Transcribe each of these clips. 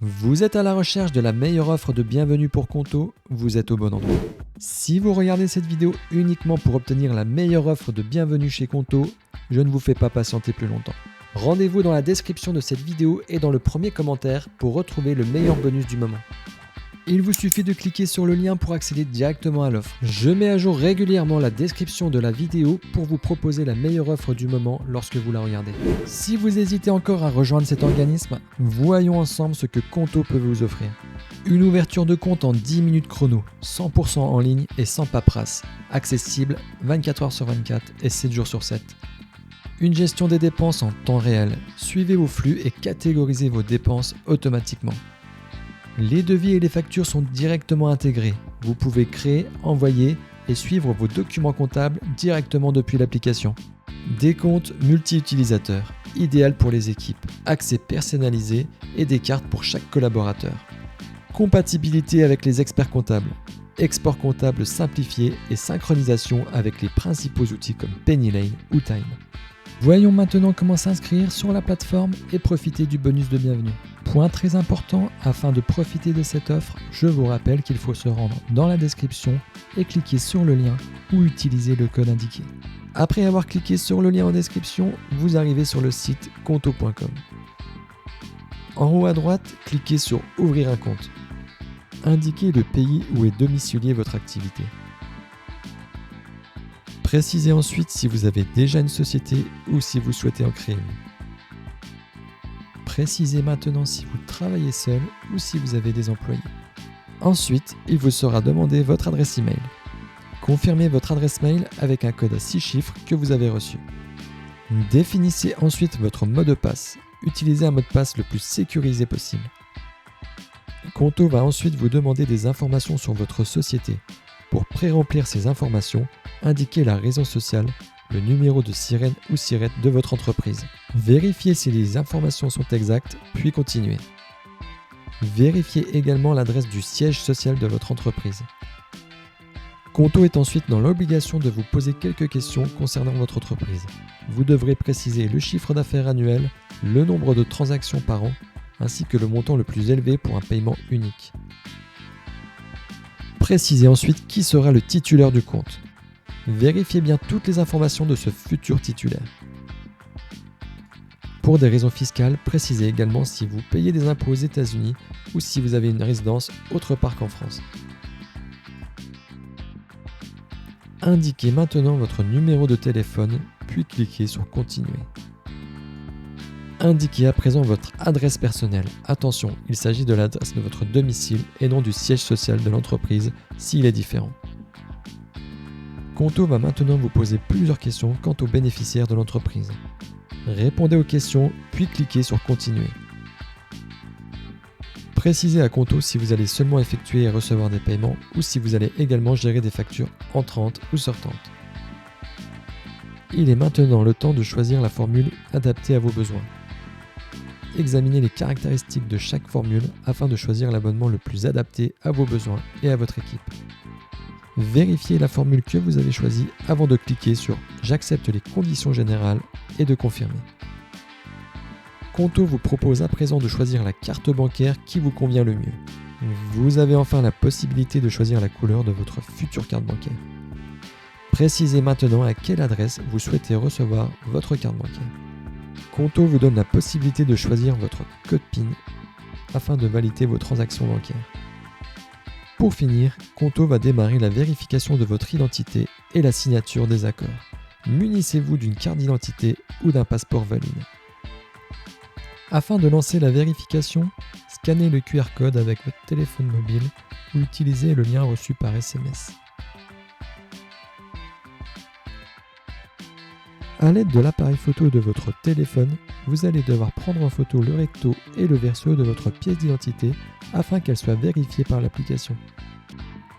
Vous êtes à la recherche de la meilleure offre de bienvenue pour Conto, vous êtes au bon endroit. Si vous regardez cette vidéo uniquement pour obtenir la meilleure offre de bienvenue chez Conto, je ne vous fais pas patienter plus longtemps. Rendez-vous dans la description de cette vidéo et dans le premier commentaire pour retrouver le meilleur bonus du moment. Il vous suffit de cliquer sur le lien pour accéder directement à l'offre. Je mets à jour régulièrement la description de la vidéo pour vous proposer la meilleure offre du moment lorsque vous la regardez. Si vous hésitez encore à rejoindre cet organisme, voyons ensemble ce que Conto peut vous offrir. Une ouverture de compte en 10 minutes chrono, 100% en ligne et sans paperasse, accessible 24 h sur 24 et 7 jours sur 7. Une gestion des dépenses en temps réel, suivez vos flux et catégorisez vos dépenses automatiquement. Les devis et les factures sont directement intégrés. Vous pouvez créer, envoyer et suivre vos documents comptables directement depuis l'application. Des comptes multi-utilisateurs, idéal pour les équipes, accès personnalisé et des cartes pour chaque collaborateur. Compatibilité avec les experts comptables, export comptable simplifié et synchronisation avec les principaux outils comme Pennylane ou Time. Voyons maintenant comment s'inscrire sur la plateforme et profiter du bonus de bienvenue. Point très important, afin de profiter de cette offre, je vous rappelle qu'il faut se rendre dans la description et cliquer sur le lien ou utiliser le code indiqué. Après avoir cliqué sur le lien en description, vous arrivez sur le site conto.com. En haut à droite, cliquez sur Ouvrir un compte. Indiquez le pays où est domiciliée votre activité. Précisez ensuite si vous avez déjà une société ou si vous souhaitez en créer une. Précisez maintenant si vous travaillez seul ou si vous avez des employés. Ensuite, il vous sera demandé votre adresse email. Confirmez votre adresse mail avec un code à 6 chiffres que vous avez reçu. Définissez ensuite votre mot de passe. Utilisez un mot de passe le plus sécurisé possible. Conto va ensuite vous demander des informations sur votre société. Pour pré-remplir ces informations, indiquez la raison sociale, le numéro de sirène ou sirette de votre entreprise. Vérifiez si les informations sont exactes, puis continuez. Vérifiez également l'adresse du siège social de votre entreprise. Conto est ensuite dans l'obligation de vous poser quelques questions concernant votre entreprise. Vous devrez préciser le chiffre d'affaires annuel, le nombre de transactions par an, ainsi que le montant le plus élevé pour un paiement unique. Précisez ensuite qui sera le titulaire du compte. Vérifiez bien toutes les informations de ce futur titulaire. Pour des raisons fiscales, précisez également si vous payez des impôts aux États-Unis ou si vous avez une résidence autre part qu'en France. Indiquez maintenant votre numéro de téléphone, puis cliquez sur Continuer. Indiquez à présent votre adresse personnelle. Attention, il s'agit de l'adresse de votre domicile et non du siège social de l'entreprise s'il est différent. Conto va maintenant vous poser plusieurs questions quant aux bénéficiaires de l'entreprise. Répondez aux questions, puis cliquez sur Continuer. Précisez à Conto si vous allez seulement effectuer et recevoir des paiements ou si vous allez également gérer des factures entrantes ou sortantes. Il est maintenant le temps de choisir la formule adaptée à vos besoins. Examinez les caractéristiques de chaque formule afin de choisir l'abonnement le plus adapté à vos besoins et à votre équipe. Vérifiez la formule que vous avez choisie avant de cliquer sur « J'accepte les conditions générales » et de confirmer. Conto vous propose à présent de choisir la carte bancaire qui vous convient le mieux. Vous avez enfin la possibilité de choisir la couleur de votre future carte bancaire. Précisez maintenant à quelle adresse vous souhaitez recevoir votre carte bancaire. Conto vous donne la possibilité de choisir votre code PIN afin de valider vos transactions bancaires. Pour finir, Conto va démarrer la vérification de votre identité et la signature des accords. Munissez-vous d'une carte d'identité ou d'un passeport valide. Afin de lancer la vérification, scannez le QR code avec votre téléphone mobile ou utilisez le lien reçu par SMS. A l'aide de l'appareil photo de votre téléphone, vous allez devoir prendre en photo le recto et le verso de votre pièce d'identité afin qu'elle soit vérifiée par l'application.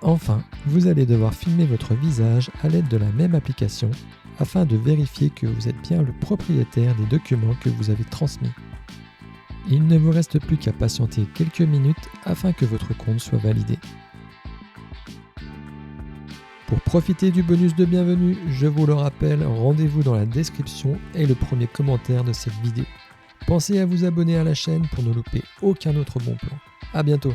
Enfin, vous allez devoir filmer votre visage à l'aide de la même application afin de vérifier que vous êtes bien le propriétaire des documents que vous avez transmis. Il ne vous reste plus qu'à patienter quelques minutes afin que votre compte soit validé. Pour profiter du bonus de bienvenue, je vous le rappelle, rendez-vous dans la description et le premier commentaire de cette vidéo. Pensez à vous abonner à la chaîne pour ne louper aucun autre bon plan. À bientôt.